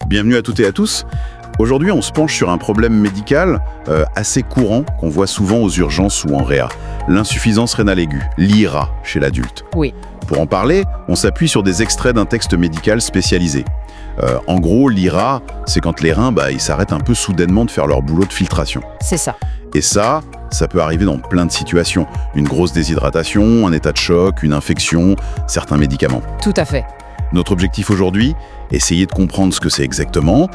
Bienvenue à toutes et à tous. Aujourd'hui, on se penche sur un problème médical assez courant qu'on voit souvent aux urgences ou en réa. L'insuffisance rénale aiguë, l'IRA, chez l'adulte. Oui. Pour en parler, on s'appuie sur des extraits d'un texte médical spécialisé. En gros, l'IRA, c'est quand les reins ils s'arrêtent un peu soudainement de faire leur boulot de filtration. C'est ça. Et ça peut arriver dans plein de situations. Une grosse déshydratation, un état de choc, une infection, certains médicaments. Tout à fait. Notre objectif aujourd'hui, essayer de comprendre ce que c'est exactement,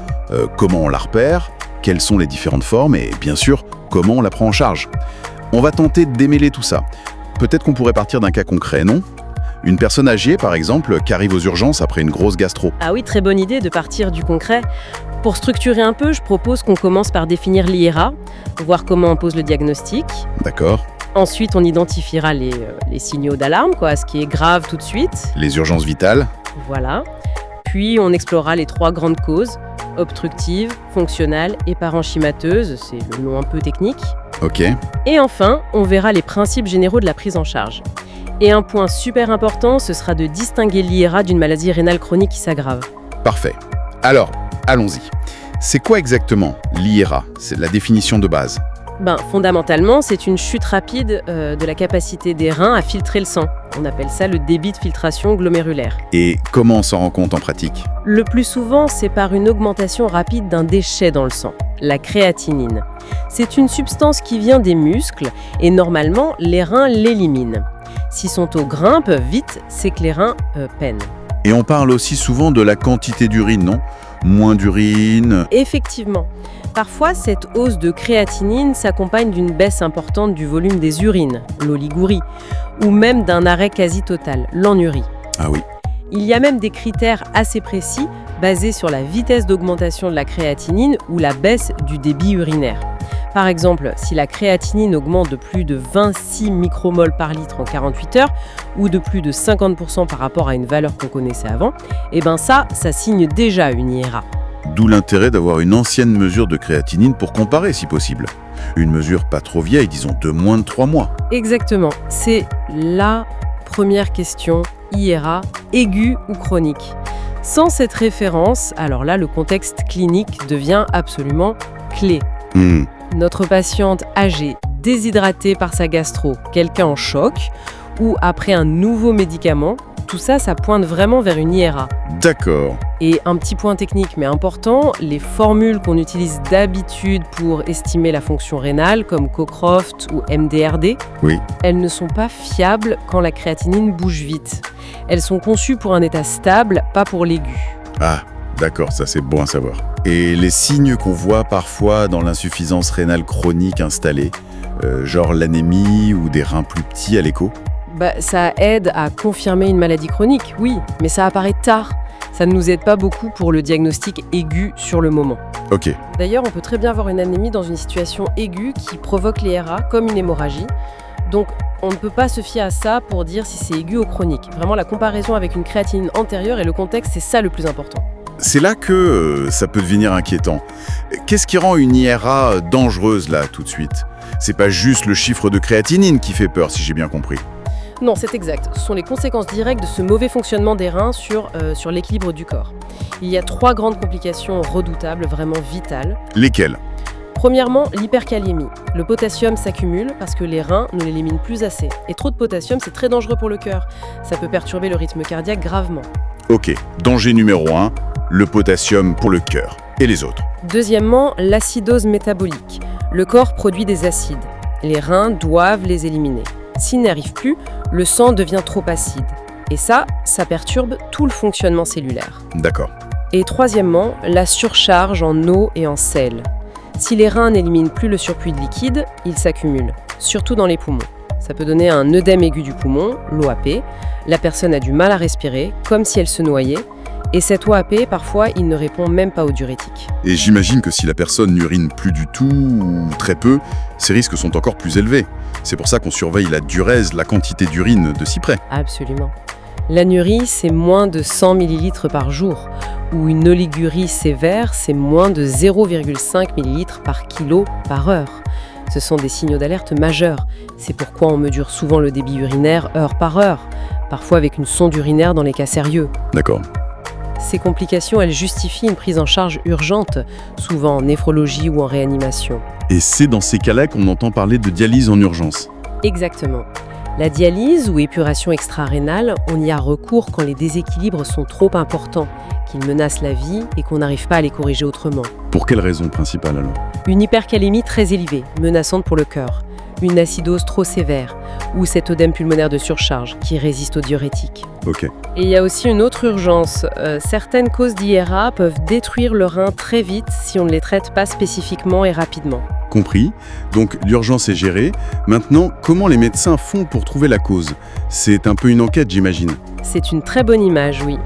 comment on la repère, quelles sont les différentes formes et bien sûr, comment on la prend en charge. On va tenter de démêler tout ça. Peut-être qu'on pourrait partir d'un cas concret, non ? Une personne âgée, par exemple, qui arrive aux urgences après une grosse gastro. Ah oui, très bonne idée de partir du concret. Pour structurer un peu, je propose qu'on commence par définir l'IRA, voir comment on pose le diagnostic. D'accord. Ensuite, on identifiera les signaux d'alarme, ce qui est grave tout de suite. Les urgences vitales. Voilà. Puis, on explorera les 3 grandes causes, obstructive, fonctionnelle et parenchymateuse, c'est le nom un peu technique. Ok. Et enfin, on verra les principes généraux de la prise en charge. Et un point super important, ce sera de distinguer l'IRA d'une maladie rénale chronique qui s'aggrave. Parfait. Alors, allons-y. C'est quoi exactement l'IRA ? C'est la définition de base. Fondamentalement, c'est une chute rapide de la capacité des reins à filtrer le sang. On appelle ça le débit de filtration glomérulaire. Et comment on s'en rend compte en pratique ? Le plus souvent, c'est par une augmentation rapide d'un déchet dans le sang, la créatinine. C'est une substance qui vient des muscles et normalement, les reins l'éliminent. Si son taux grimpe vite, c'est que les reins peinent. Et on parle aussi souvent de la quantité d'urine, non ? Moins d'urine. Effectivement. Parfois, cette hausse de créatinine s'accompagne d'une baisse importante du volume des urines, l'oligurie, ou même d'un arrêt quasi total, l'anurie. Ah oui. Il y a même des critères assez précis basés sur la vitesse d'augmentation de la créatinine ou la baisse du débit urinaire. Par exemple, si la créatinine augmente de plus de 26 micromoles par litre en 48 heures ou de plus de 50% par rapport à une valeur qu'on connaissait avant, ça signe déjà une IRA. D'où l'intérêt d'avoir une ancienne mesure de créatinine pour comparer si possible. Une mesure pas trop vieille, disons de moins de 3 mois. Exactement, c'est la première question, IRA, aiguë ou chronique. Sans cette référence, alors là, le contexte clinique devient absolument clé. Notre patiente âgée, déshydratée par sa gastro, quelqu'un en choc, ou après un nouveau médicament, tout ça, ça pointe vraiment vers une IRA. D'accord. Et un petit point technique mais important, les formules qu'on utilise d'habitude pour estimer la fonction rénale, comme Cocroft ou MDRD, oui. Elles ne sont pas fiables quand la créatinine bouge vite. Elles sont conçues pour un état stable, pas pour l'aigu. Ah, d'accord, ça c'est bon à savoir. Et les signes qu'on voit parfois dans l'insuffisance rénale chronique installée, genre l'anémie ou des reins plus petits à l'écho ? Ça aide à confirmer une maladie chronique, oui, mais ça apparaît tard. Ça ne nous aide pas beaucoup pour le diagnostic aigu sur le moment. Ok. D'ailleurs, on peut très bien avoir une anémie dans une situation aiguë qui provoque l'IRA, comme une hémorragie. Donc, on ne peut pas se fier à ça pour dire si c'est aigu ou chronique. Vraiment, la comparaison avec une créatinine antérieure et le contexte, c'est ça le plus important. C'est là que ça peut devenir inquiétant. Qu'est-ce qui rend une IRA dangereuse, là, tout de suite ? C'est pas juste le chiffre de créatinine qui fait peur, si j'ai bien compris. Non, c'est exact. Ce sont les conséquences directes de ce mauvais fonctionnement des reins sur l'équilibre du corps. Il y a 3 grandes complications redoutables, vraiment vitales. Lesquelles ? Premièrement, l'hyperkaliémie. Le potassium s'accumule parce que les reins ne l'éliminent plus assez. Et trop de potassium, c'est très dangereux pour le cœur. Ça peut perturber le rythme cardiaque gravement. Ok, danger numéro 1, le potassium pour le cœur. Et les autres ? Deuxièmement, l'acidose métabolique. Le corps produit des acides. Les reins doivent les éliminer. S'il n'y arrive plus, le sang devient trop acide. Et ça perturbe tout le fonctionnement cellulaire. D'accord. Et troisièmement, la surcharge en eau et en sel. Si les reins n'éliminent plus le surplus de liquide, ils s'accumulent, surtout dans les poumons. Ça peut donner un œdème aigu du poumon, l'OAP. La personne a du mal à respirer, comme si elle se noyait. Et cette OAP, parfois, il ne répond même pas aux diurétiques. Et j'imagine que si la personne n'urine plus du tout ou très peu, ces risques sont encore plus élevés. C'est pour ça qu'on surveille la diurèse, la quantité d'urine de si près. Absolument. L'anurie, c'est moins de 100 ml par jour, ou une oligurie sévère, c'est moins de 0,5 ml par kilo par heure. Ce sont des signaux d'alerte majeurs. C'est pourquoi on mesure souvent le débit urinaire heure par heure, parfois avec une sonde urinaire dans les cas sérieux. D'accord. Ces complications, elles justifient une prise en charge urgente, souvent en néphrologie ou en réanimation. Et c'est dans ces cas-là qu'on entend parler de dialyse en urgence. Exactement. La dialyse ou épuration extra-rénale, on y a recours quand les déséquilibres sont trop importants, qu'ils menacent la vie et qu'on n'arrive pas à les corriger autrement. Pour quelle raison principale alors? Une hypercalémie très élevée, menaçante pour le cœur. Une acidose trop sévère, ou cet œdème pulmonaire de surcharge qui résiste aux diurétiques. Ok. Et il y a aussi une autre urgence. Certaines causes d'IRA peuvent détruire le rein très vite si on ne les traite pas spécifiquement et rapidement. Compris. Donc l'urgence est gérée. Maintenant, comment les médecins font pour trouver la cause? C'est un peu une enquête, j'imagine. C'est une très bonne image, oui.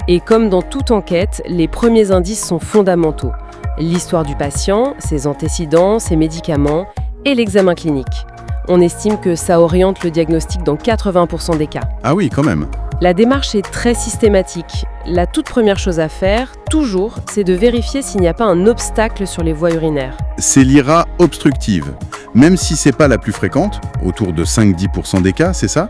Et comme dans toute enquête, les premiers indices sont fondamentaux. L'histoire du patient, ses antécédents, ses médicaments et l'examen clinique. On estime que ça oriente le diagnostic dans 80% des cas. Ah oui, quand même. La démarche est très systématique. La toute première chose à faire, toujours, c'est de vérifier s'il n'y a pas un obstacle sur les voies urinaires. C'est l'IRA obstructive. Même si c'est pas la plus fréquente, autour de 5-10% des cas, c'est ça?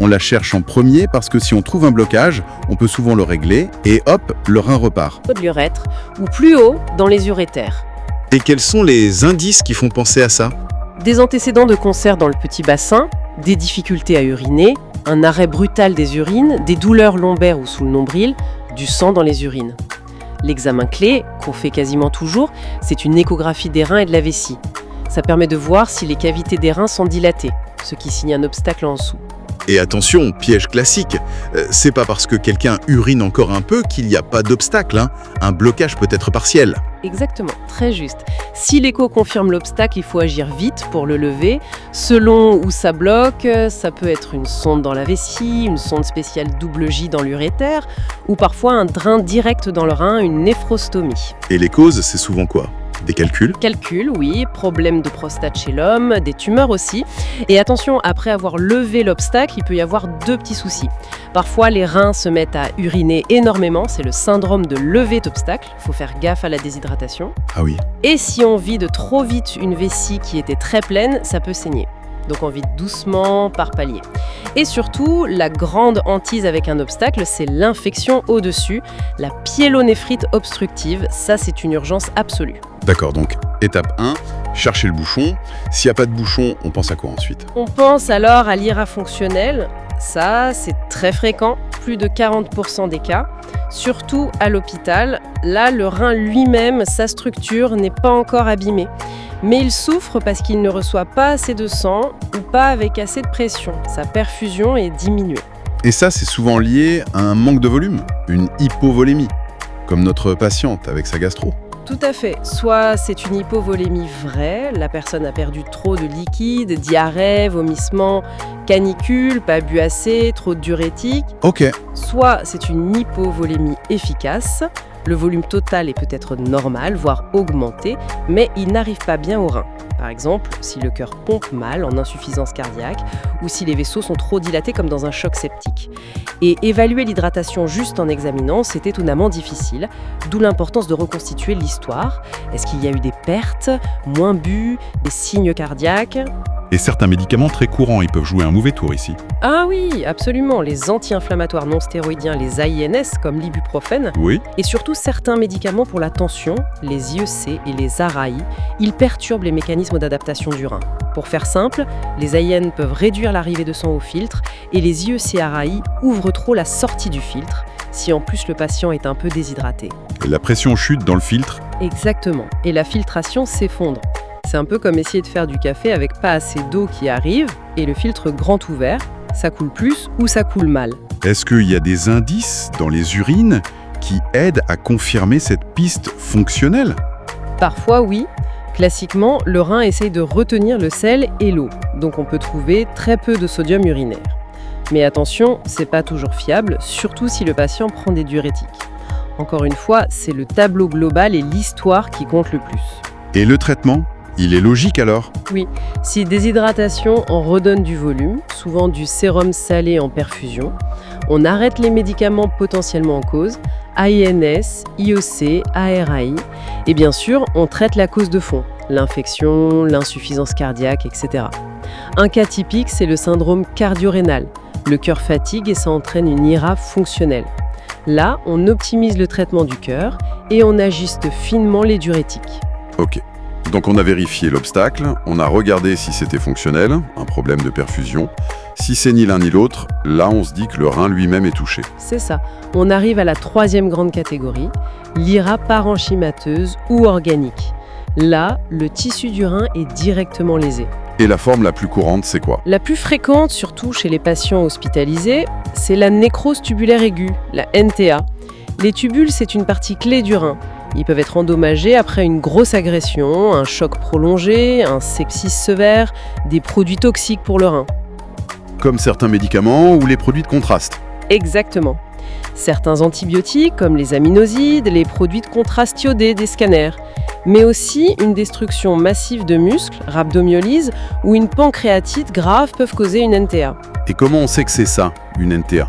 On la cherche en premier parce que si on trouve un blocage, on peut souvent le régler et hop, le rein repart. De l'urètre ou plus haut dans les urétères. Et quels sont les indices qui font penser à ça? Des antécédents de cancer dans le petit bassin, des difficultés à uriner, un arrêt brutal des urines, des douleurs lombaires ou sous le nombril, du sang dans les urines. L'examen clé, qu'on fait quasiment toujours, c'est une échographie des reins et de la vessie. Ça permet de voir si les cavités des reins sont dilatées, ce qui signe un obstacle en dessous. Et attention, piège classique, c'est pas parce que quelqu'un urine encore un peu qu'il n'y a pas d'obstacle, hein. Un blocage peut être partiel. Exactement, très juste. Si l'écho confirme l'obstacle, il faut agir vite pour le lever. Selon où ça bloque, ça peut être une sonde dans la vessie, une sonde spéciale double J dans l'urétère, ou parfois un drain direct dans le rein, une néphrostomie. Et les causes, c'est souvent quoi? Des calculs? Calcul, oui, problème de prostate chez l'homme, des tumeurs aussi. Et attention, après avoir levé l'obstacle, il peut y avoir deux petits soucis. Parfois, les reins se mettent à uriner énormément, c'est le syndrome de levée d'obstacle. Il faut faire gaffe à la déshydratation. Ah oui. Et si on vide trop vite une vessie qui était très pleine, ça peut saigner. Donc on vide doucement, par palier. Et surtout, la grande hantise avec un obstacle, c'est l'infection au-dessus, la pyélonéphrite obstructive. Ça, c'est une urgence absolue. D'accord, donc étape 1, chercher le bouchon. S'il n'y a pas de bouchon, on pense à quoi ensuite? On pense alors à l'IRA fonctionnel. Ça, c'est très fréquent, plus de 40% des cas. Surtout à l'hôpital. Là, le rein lui-même, sa structure n'est pas encore abîmée. Mais il souffre parce qu'il ne reçoit pas assez de sang ou pas avec assez de pression. Sa perfusion est diminuée. Et ça, c'est souvent lié à un manque de volume, une hypovolémie, comme notre patiente avec sa gastro. Tout à fait. Soit c'est une hypovolémie vraie, la personne a perdu trop de liquide, diarrhée, vomissement, canicule, pas bu assez, trop de diurétique. Ok. Soit c'est une hypovolémie efficace, le volume total est peut-être normal, voire augmenté, mais il n'arrive pas bien au rein. Par exemple, si le cœur pompe mal en insuffisance cardiaque ou si les vaisseaux sont trop dilatés comme dans un choc septique. Et évaluer l'hydratation juste en examinant, c'est étonnamment difficile, d'où l'importance de reconstituer l'histoire. Est-ce qu'il y a eu des pertes, moins bu, des signes cardiaques ? Et certains médicaments très courants, ils peuvent jouer un mauvais tour ici. Ah oui, absolument, les anti-inflammatoires non stéroïdiens, les AINS comme l'ibuprofène, Oui. et surtout certains médicaments pour la tension, les IEC et les ARAI, ils perturbent les mécanismes d'adaptation du rein. Pour faire simple, les AIN peuvent réduire l'arrivée de sang au filtre et les IEC-ARAI ouvrent trop la sortie du filtre, si en plus le patient est un peu déshydraté. Et la pression chute dans le filtre. Exactement, et la filtration s'effondre. C'est un peu comme essayer de faire du café avec pas assez d'eau qui arrive et le filtre grand ouvert, ça coule plus ou ça coule mal. Est-ce qu'il y a des indices dans les urines qui aident à confirmer cette piste fonctionnelle? Parfois oui. Classiquement, le rein essaye de retenir le sel et l'eau, donc on peut trouver très peu de sodium urinaire. Mais attention, c'est pas toujours fiable, surtout si le patient prend des diurétiques. Encore une fois, c'est le tableau global et l'histoire qui comptent le plus. Et le traitement? Il est logique alors? Oui, si déshydratation, on redonne du volume, souvent du sérum salé en perfusion. On arrête les médicaments potentiellement en cause, AINS, IEC, ARAI. Et bien sûr, on traite la cause de fond, l'infection, l'insuffisance cardiaque, etc. Un cas typique, c'est le syndrome cardio-rénal. Le cœur fatigue et ça entraîne une IRA fonctionnelle. Là, on optimise le traitement du cœur et on ajuste finement les diurétiques. Ok. Donc on a vérifié l'obstacle, on a regardé si c'était fonctionnel, un problème de perfusion. Si c'est ni l'un ni l'autre, là on se dit que le rein lui-même est touché. C'est ça. On arrive à la troisième grande catégorie, l'IRA parenchymateuse ou organique. Là, le tissu du rein est directement lésé. Et la forme la plus courante, c'est quoi? La plus fréquente, surtout chez les patients hospitalisés, c'est la nécrose tubulaire aiguë, la NTA. Les tubules, c'est une partie clé du rein. Ils peuvent être endommagés après une grosse agression, un choc prolongé, un sepsis sévère, des produits toxiques pour le rein. Comme certains médicaments ou les produits de contraste. Exactement. Certains antibiotiques, comme les aminosides, les produits de contraste iodés des scanners, mais aussi une destruction massive de muscles, rhabdomyolyse, ou une pancréatite grave peuvent causer une NTA. Et comment on sait que c'est ça, une NTA?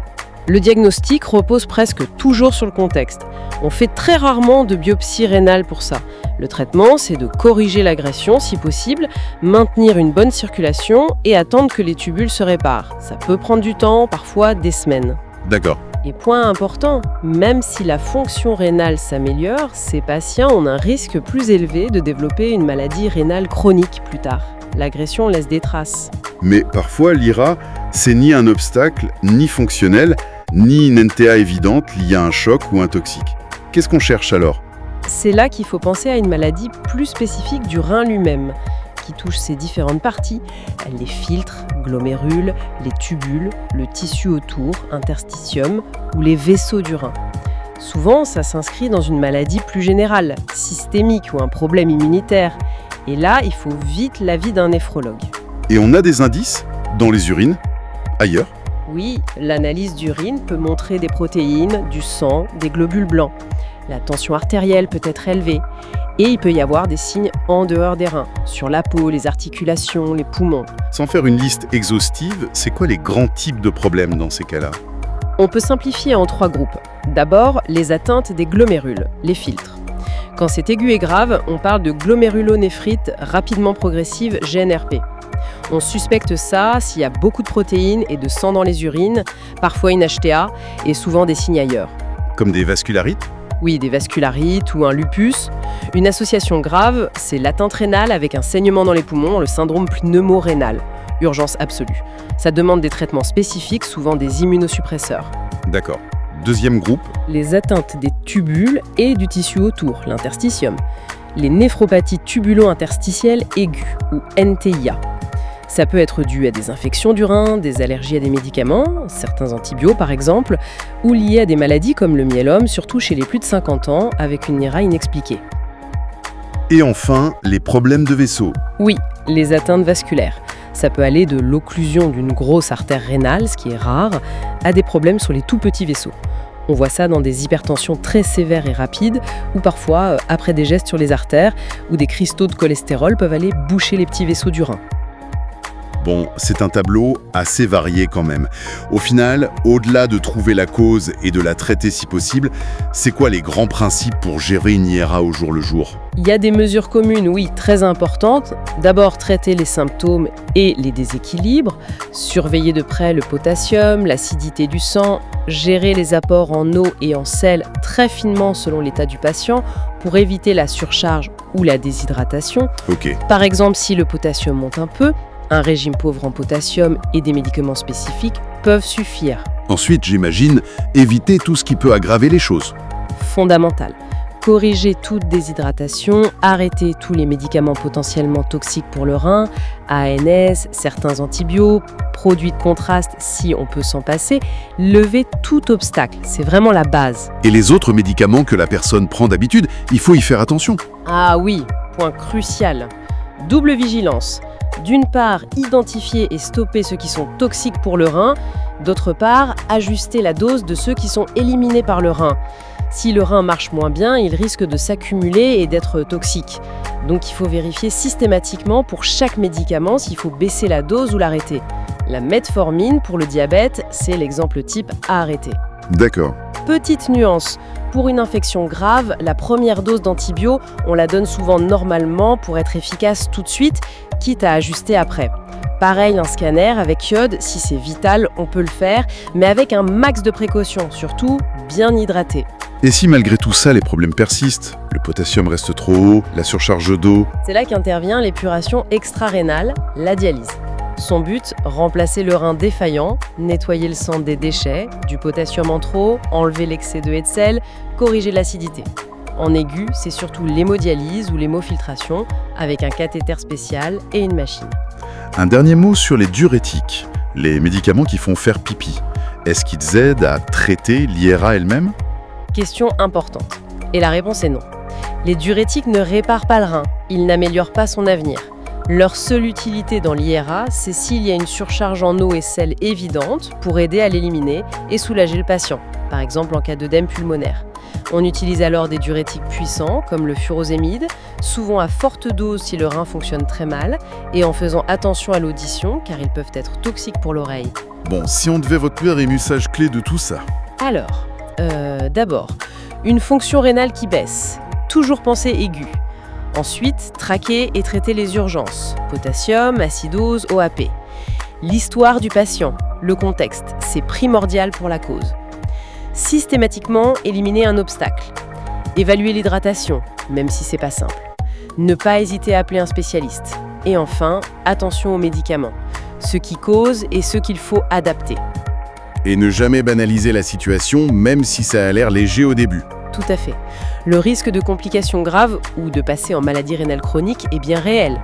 Le diagnostic repose presque toujours sur le contexte. On fait très rarement de biopsie rénale pour ça. Le traitement, c'est de corriger l'agression si possible, maintenir une bonne circulation et attendre que les tubules se réparent. Ça peut prendre du temps, parfois des semaines. D'accord. Et point important, même si la fonction rénale s'améliore, ces patients ont un risque plus élevé de développer une maladie rénale chronique plus tard. L'agression laisse des traces. Mais parfois, l'IRA, c'est ni un obstacle, ni fonctionnel, ni une NTA évidente liée à un choc ou un toxique. Qu'est-ce qu'on cherche alors? C'est là qu'il faut penser à une maladie plus spécifique du rein lui-même, qui touche ses différentes parties, les filtres, glomérules, les tubules, le tissu autour, interstitium, ou les vaisseaux du rein. Souvent, ça s'inscrit dans une maladie plus générale, systémique ou un problème immunitaire. Et là, il faut vite l'avis d'un néphrologue. Et on a des indices dans les urines, ailleurs? Oui, l'analyse d'urine peut montrer des protéines, du sang, des globules blancs. La tension artérielle peut être élevée. Et il peut y avoir des signes en dehors des reins, sur la peau, les articulations, les poumons. Sans faire une liste exhaustive, c'est quoi les grands types de problèmes dans ces cas-là? On peut simplifier en 3 groupes. D'abord, les atteintes des glomérules, les filtres. Quand c'est aigu et grave, on parle de glomérulonéphrite rapidement progressive GNRP. On suspecte ça s'il y a beaucoup de protéines et de sang dans les urines, parfois une HTA et souvent des signes ailleurs. Comme des vascularites? Oui, des vascularites ou un lupus. Une association grave, c'est l'atteinte rénale avec un saignement dans les poumons, le syndrome pneumorénal. Urgence absolue. Ça demande des traitements spécifiques, souvent des immunosuppresseurs. D'accord. Deuxième groupe? Les atteintes des tubules et du tissu autour, l'interstitium. Les néphropathies tubulo-interstitielles aiguës, ou NTIA. Ça peut être dû à des infections du rein, des allergies à des médicaments, certains antibiotiques par exemple, ou lié à des maladies comme le myélome, surtout chez les plus de 50 ans, avec une IRA inexpliquée. Et enfin, les problèmes de vaisseaux. Oui, les atteintes vasculaires. Ça peut aller de l'occlusion d'une grosse artère rénale, ce qui est rare, à des problèmes sur les tout petits vaisseaux. On voit ça dans des hypertensions très sévères et rapides, ou parfois après des gestes sur les artères, où des cristaux de cholestérol peuvent aller boucher les petits vaisseaux du rein. Bon, c'est un tableau assez varié quand même. Au final, au-delà de trouver la cause et de la traiter si possible, c'est quoi les grands principes pour gérer une IRA au jour le jour? Il y a des mesures communes, oui, très importantes. D'abord, traiter les symptômes et les déséquilibres, surveiller de près le potassium, l'acidité du sang, gérer les apports en eau et en sel très finement selon l'état du patient pour éviter la surcharge ou la déshydratation. Ok. Par exemple, si le potassium monte un peu, un régime pauvre en potassium et des médicaments spécifiques peuvent suffire. Ensuite, j'imagine, éviter tout ce qui peut aggraver les choses. Fondamental. Corriger toute déshydratation, arrêter tous les médicaments potentiellement toxiques pour le rein, ANS, certains antibiotiques, produits de contraste si on peut s'en passer, lever tout obstacle, c'est vraiment la base. Et les autres médicaments que la personne prend d'habitude, il faut y faire attention. Ah oui, point crucial. Double vigilance. D'une part, identifier et stopper ceux qui sont toxiques pour le rein. D'autre part, ajuster la dose de ceux qui sont éliminés par le rein. Si le rein marche moins bien, il risque de s'accumuler et d'être toxique. Donc il faut vérifier systématiquement pour chaque médicament s'il faut baisser la dose ou l'arrêter. La metformine pour le diabète, c'est l'exemple type à arrêter. D'accord. Petite nuance, pour une infection grave, la première dose d'antibio, on la donne souvent normalement pour être efficace tout de suite, quitte à ajuster après. Pareil, un scanner avec iode, si c'est vital, on peut le faire, mais avec un max de précaution, surtout bien hydraté. Et si malgré tout ça, les problèmes persistent, le potassium reste trop haut, la surcharge d'eau, C'est là qu'intervient l'épuration extra-rénale, la dialyse. Son but, remplacer le rein défaillant, nettoyer le sang des déchets, du potassium en trop, enlever l'excès de sel, corriger l'acidité. En aigu, c'est surtout l'hémodialyse ou l'hémofiltration, avec un cathéter spécial et une machine. Un dernier mot sur les diurétiques, les médicaments qui font faire pipi. Est-ce qu'ils aident à traiter l'IRA elle-même? Question importante. Et la réponse est non. Les diurétiques ne réparent pas le rein, ils n'améliorent pas son avenir. Leur seule utilité dans l'IRA, c'est s'il y a une surcharge en eau et sel évidente pour aider à l'éliminer et soulager le patient, par exemple en cas d'œdème pulmonaire. On utilise alors des diurétiques puissants comme le furosémide, souvent à forte dose si le rein fonctionne très mal, et en faisant attention à l'audition car ils peuvent être toxiques pour l'oreille. Bon, si on devait retenir les messages clés de tout ça. Alors, d'abord, une fonction rénale qui baisse, toujours penser aigu. Ensuite, traquer et traiter les urgences, potassium, acidose, OAP. L'histoire du patient, le contexte, c'est primordial pour la cause. Systématiquement, éliminer un obstacle. Évaluer l'hydratation, même si c'est pas simple. Ne pas hésiter à appeler un spécialiste. Et enfin, attention aux médicaments, ceux qui causent et ceux qu'il faut adapter. Et ne jamais banaliser la situation, même si ça a l'air léger au début. Tout à fait. Le risque de complications graves ou de passer en maladie rénale chronique est bien réel.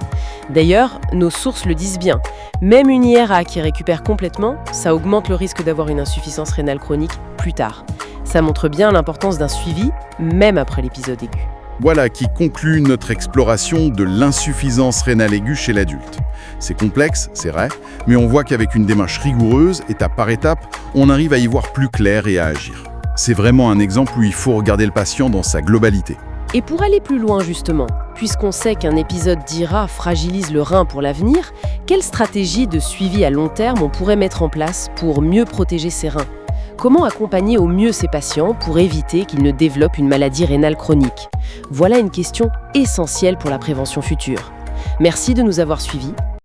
D'ailleurs, nos sources le disent bien. Même une IRA qui récupère complètement, ça augmente le risque d'avoir une insuffisance rénale chronique plus tard. Ça montre bien l'importance d'un suivi, même après l'épisode aigu. Voilà qui conclut notre exploration de l'insuffisance rénale aiguë chez l'adulte. C'est complexe, c'est vrai, mais on voit qu'avec une démarche rigoureuse, étape par étape, on arrive à y voir plus clair et à agir. C'est vraiment un exemple où il faut regarder le patient dans sa globalité. Et pour aller plus loin justement, puisqu'on sait qu'un épisode d'IRA fragilise le rein pour l'avenir, quelle stratégie de suivi à long terme on pourrait mettre en place pour mieux protéger ses reins? Comment accompagner au mieux ces patients pour éviter qu'ils ne développent une maladie rénale chronique? Voilà une question essentielle pour la prévention future. Merci de nous avoir suivis.